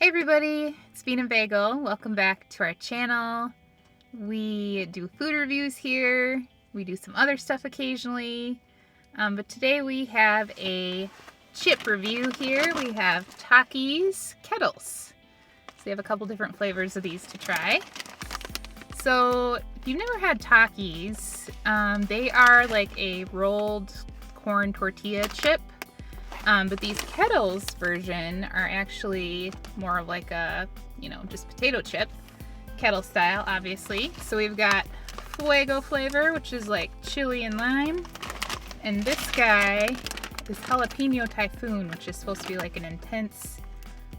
Hey everybody, it's Bean and Bagel. Welcome back to our channel. We do food reviews here. We do some other stuff occasionally. But today we have a chip review here. We have Takis Kettlez. So we have a couple different flavors of these to try. So if you've never had Takis, they are like a rolled corn tortilla chip. But these Kettlez version are actually more of like a, just potato chip. Kettle style, obviously. So we've got Fuego flavor, which is like chili and lime. And this guy is Jalapeno Typhoon, which is supposed to be like an intense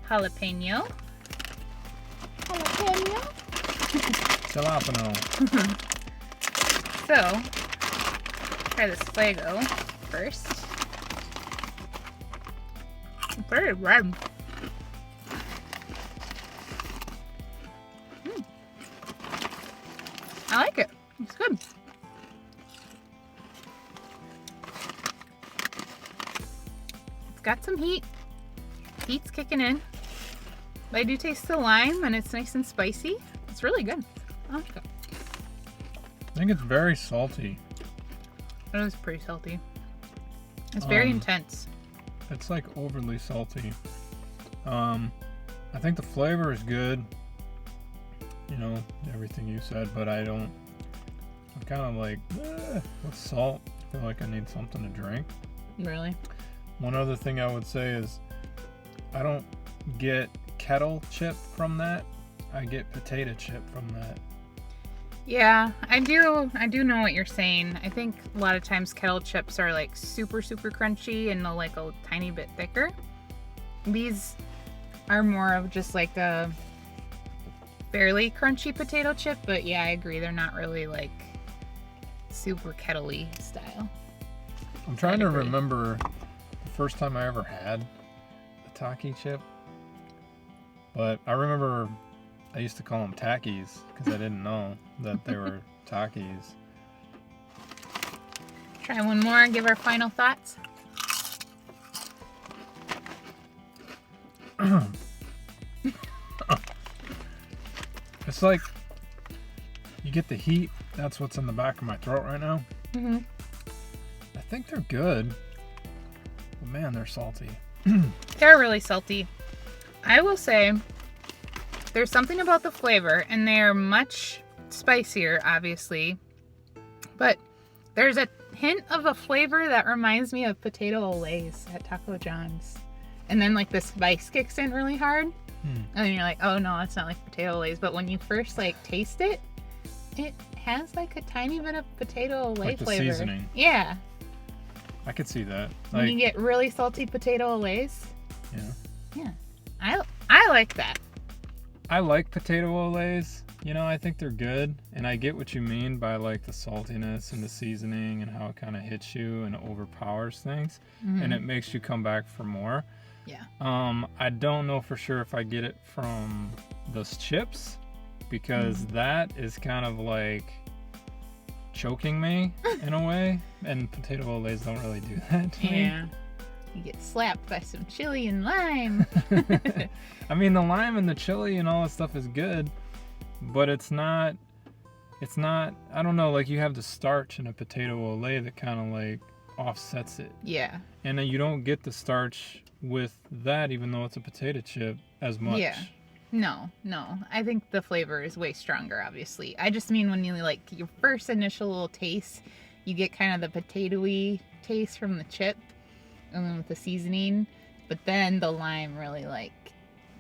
jalapeno. Jalapeno. So, try this Fuego first. Very red. I like it. It's good. It's got some heat. Heat's kicking in. But I do taste the lime and it's nice and spicy. It's really good. I like it. I think it's very salty. It is pretty salty. It's very intense. It's like overly salty. I think the flavor is good. Everything you said, but I'm kind of like, with salt, I feel like I need something to drink. Really? One other thing I would say is I don't get kettle chip from that. I get potato chip from that. Yeah, I do know what you're saying. I think a lot of times kettle chips are like super crunchy and they're like a tiny bit thicker. These are more of just like a fairly crunchy potato chip, but yeah, I agree. They're not really like super kettle-y style. I'm trying to remember the first time I ever had a Takis chip, but I remember I used to call them Takis because I didn't know that they were Takis. Try one more and give our final thoughts. It's like you get the heat. That's what's in the back of my throat right now. Mm-hmm. I think they're good, but man, they're salty. They're really salty. I will say there's something about the flavor, and they're much spicier, obviously, but there's a hint of a flavor that reminds me of potato olays at Taco John's. And then like the spice kicks in really hard. And then you're like, oh no, it's not like potato olays. But when you first like taste it, it has like a tiny bit of potato olay like the flavor. Seasoning. Yeah. I could see that. When you get really salty potato olays. Yeah. Yeah. I like that. I like potato olays. I think they're good, and I get what you mean by like the saltiness and the seasoning and how it kind of hits you and overpowers things, and it makes you come back for more. Yeah. I don't know for sure if I get it from those chips, because that is kind of like choking me in a way, and potato olays don't really do that to me. Yeah. You get slapped by some chili and lime. I mean, the lime and the chili and all that stuff is good, but it's not, I don't know, like you have the starch in a potato olay that kind of like offsets it. Yeah. And then you don't get the starch with that, even though it's a potato chip, as much. Yeah. No. I think the flavor is way stronger, obviously. I just mean when you like your first initial little taste, you get kind of the potato-y taste from the chip, and then with the seasoning, but then the lime really like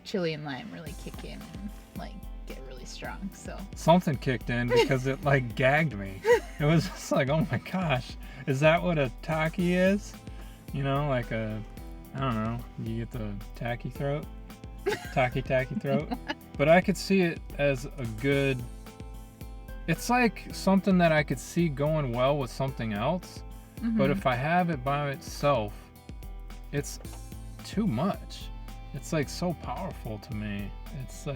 chili and lime really kick in and like get really strong. So something kicked in because it like gagged me. It was just like, oh my gosh, is that what a Taki is? Like a, I don't know, you get the tacky throat, tacky throat. But I could see it as a good, it's like something that I could see going well with something else. But if I have it by itself, it's too much. It's like so powerful to me. It's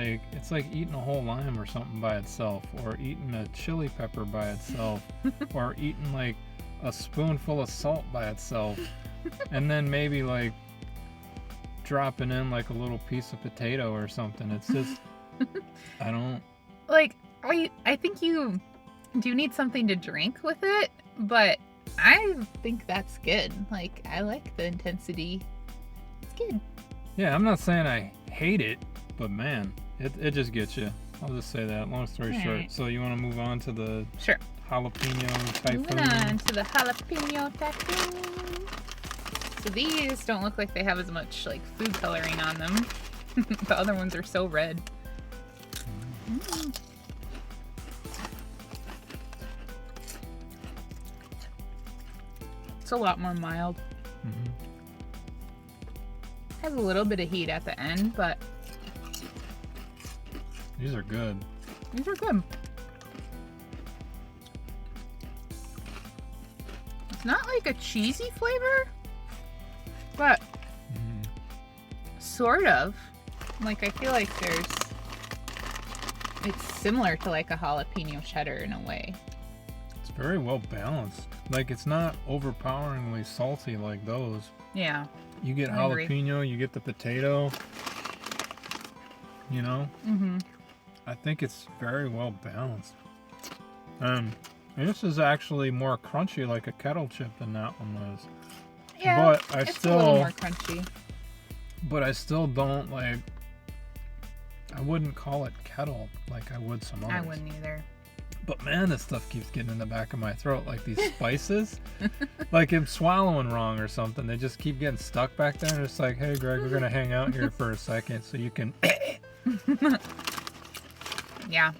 like eating a whole lime or something by itself, or eating a chili pepper by itself, or eating like a spoonful of salt by itself, and then maybe like dropping in like a little piece of potato or something. It's just, I don't. Like, I think you do need something to drink with it, but I think that's good. Like, I like the intensity. It's good. Yeah, I'm not saying I hate it, but man, it just gets you. I'll just say that. Long story short. Right. So you want to move on to the Sure. Jalapeno Typhoon? Moving on to the Jalapeno Typhoon. So these don't look like they have as much like food coloring on them. The other ones are so red. Mm. It's a lot more mild. Mm-hmm. Has a little bit of heat at the end, but These are good. these are good. It's not like a cheesy flavor, but sort of. Like, I feel like it's similar to like a jalapeno cheddar in a way. It's very well balanced. Like, it's not overpoweringly salty like those. Yeah. You get I agree. jalapeno, you get the potato. You know? Mm-hmm. I think it's very well balanced. And this is actually more crunchy like a kettle chip than that one was. Yeah, But I it's a little still, more crunchy. but I still don't like, I wouldn't call it kettle like I would some others. I wouldn't either. But man, this stuff keeps getting in the back of my throat, like these spices. Like I'm swallowing wrong or something. They just keep getting stuck back there. And it's like, hey, Greg, we're going to hang out here for a second so you can... Yeah.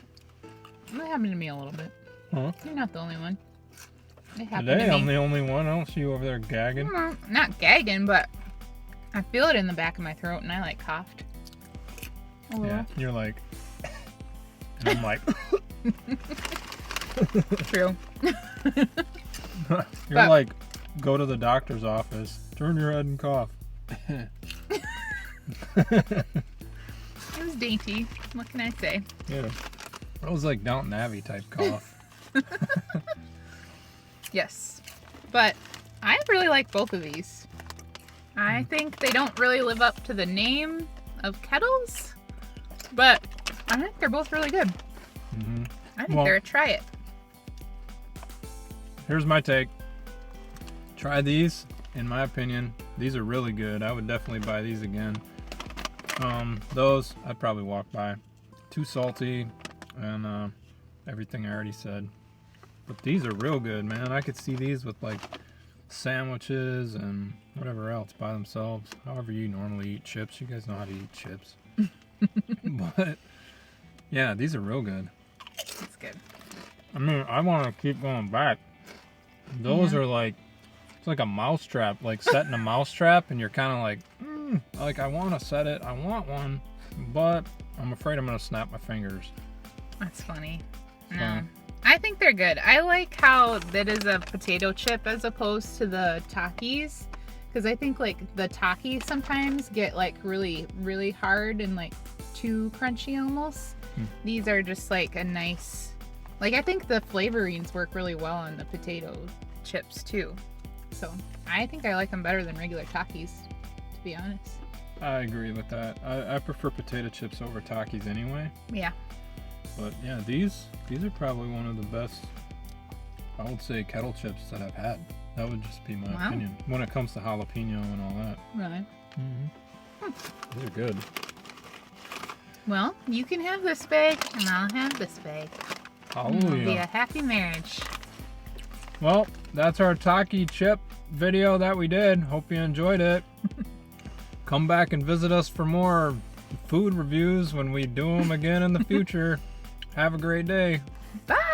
That happened to me a little bit. Huh? You're not the only one. It happened Today, to me. I'm the only one. I don't see you over there gagging. Not gagging, but I feel it in the back of my throat and I like coughed. A little. Yeah, you're like... And I'm like... True. You're like, go to the doctor's office, turn your head and cough. It was dainty. What can I say? Yeah. That was like Downton Abbey type cough. Yes. But I really like both of these. I think they don't really live up to the name of Kettles, but I think they're both really good. Mm-hmm. I think they're a try it. Here's my take. Try these. In my opinion, these are really good. I would definitely buy these again. Those I'd probably walk by. Too salty and everything I already said. But these are real good, man. I could see these with like sandwiches and whatever else by themselves. However you normally eat chips. You guys know how to eat chips. But yeah, these are real good. It's good. I mean, I want to keep going back. Those are like, it's like a mouse trap, like setting a mouse trap, and you're kind of like I want to set it, I want one, but I'm afraid I'm going to snap my fingers. That's funny. So, No. I think they're good. I like how that is a potato chip as opposed to the Takis. Because I think like the Takis sometimes get like really, really hard and like too crunchy almost. These are just like a nice, like I think the flavorings work really well on the potato chips too. So I think I like them better than regular Takis, to be honest. I agree with that. I prefer potato chips over Takis anyway. Yeah. But yeah, these are probably one of the best, I would say, kettle chips that I've had. That would just be my opinion when it comes to jalapeno and all that. Really? Mm-hmm. These are good. Well, you can have this bag and I'll have this bag. Hallelujah. It'll be a happy marriage. Well, that's our Taki chip video that we did. Hope you enjoyed it. Come back and visit us for more food reviews when we do them again in the future. Have a great day. Bye!